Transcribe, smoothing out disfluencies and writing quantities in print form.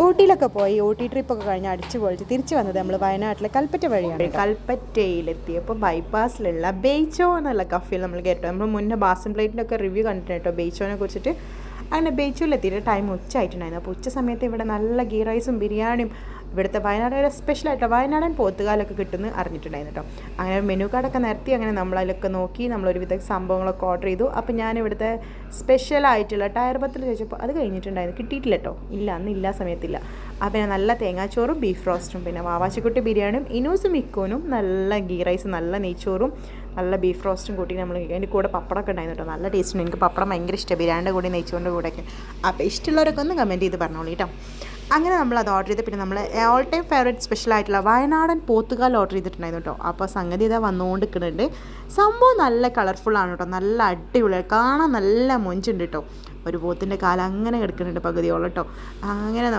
ഊട്ടിയിലൊക്കെ പോയി ഊട്ടി ട്രിപ്പൊക്കെ കഴിഞ്ഞ് അടിച്ചു പൊളിച്ച് തിരിച്ചു വന്നത് നമ്മൾ വയനാട്ടിലെ കൽപ്പറ്റ വഴിയാണ്. കൽപ്പറ്റയിലെത്തിയപ്പോൾ ബൈപ്പാസിലുള്ള ബെയ്ച്ചോ എന്നുള്ള കഫേയിൽ നമ്മൾ കേട്ടോ. നമ്മൾ മുന്നേ ബാസൻ പ്ലേറ്റിൻ്റെ ഒക്കെ റിവ്യൂ കണ്ടിട്ടുണ്ട് കേട്ടോ ബെയ്ച്ചോനെ കുറിച്ചിട്ട്. അങ്ങനെ ബെയ്ച്ചോയിലെത്തിയിട്ട് ടൈം ഉച്ച ആയിട്ടുണ്ടായിരുന്നു. അപ്പോൾ ഉച്ച സമയത്ത് ഇവിടെ നല്ല ഗീ റൈസും ബിരിയാണിയും ഇവിടുത്തെ വയനാട് സ്പെഷ്യലായിട്ട് വയനാടൻ പോത്തുകാലൊക്കെ കിട്ടുമെന്ന് അറിഞ്ഞിട്ടുണ്ടായിരുന്നു കേട്ടോ. അങ്ങനെ മെനു കാർഡൊക്കെ നിരത്തി അങ്ങനെ നമ്മളതിലൊക്കെ നോക്കി നമ്മളൊരുവിധ സംഭവങ്ങളൊക്കെ ഓർഡർ ചെയ്തു. അപ്പോൾ ഞാൻ ഇവിടുത്തെ സ്പെഷ്യലായിട്ടുള്ള ടയർ പത്തിൽ ചോദിച്ചപ്പോൾ അത് കഴിഞ്ഞിട്ടുണ്ടായിരുന്നു, കിട്ടിയിട്ടില്ല കേട്ടോ. ഇല്ല, അന്ന് ഇല്ല, സമയത്തില്ല. അപ്പോൾ പിന്നെ നല്ല തേങ്ങാച്ചോറും ബീഫ് റോസ്റ്റും പിന്നെ വാവാച്ചിക്കുട്ടി ബിരിയാണിയും ഇനൂസും ഇക്കോനും നല്ല ഗീ റൈസും നല്ല നെയ്ച്ചോറും നല്ല ബീഫ് റോസ്റ്റും കൂട്ടി നമ്മൾ അതിൻ്റെ കൂടെ പപ്പടമൊക്കെ ഉണ്ടായിരുന്നു കേട്ടോ. നല്ല ടേസ്റ്റുണ്ട്. എനിക്ക് പപ്പടം ഭയങ്കര ഇഷ്ടമാണ്, ബിരിയാണിയുടെ കൂടെ നെയ്ച്ചോറിൻ്റെ കൂടെയൊക്കെ. അപ്പോൾ ഇഷ്ടമുള്ളവരൊക്കെ ഒന്ന് കമൻറ്റ് ചെയ്ത് പറഞ്ഞോളൂ കേട്ടോ. അങ്ങനെ നമ്മളത് ഓർഡർ ചെയ്ത് പിന്നെ നമ്മൾ ഓൾ ടൈം ഫേവറേറ്റ് സ്പെഷ്യലായിട്ടുള്ള വയനാടൻ പോത്തുകാൽ ഓർഡർ ചെയ്തിട്ടുണ്ടായിരുന്നു കേട്ടോ. അപ്പോൾ സംഗതി ഇതാ വന്നുകൊണ്ട് നിൽക്കുന്നുണ്ട്. സംഭവം നല്ല കളർഫുള്ളാണ് കേട്ടോ, നല്ല അടിപൊളിയാണ്, കാണാൻ നല്ല മൊഞ്ചുണ്ട് കേട്ടോ. ഒരു പോത്തിൻ്റെ കാലം അങ്ങനെ കിടക്കുന്നുണ്ട് പകുതിയോളം കേട്ടോ. അങ്ങനെ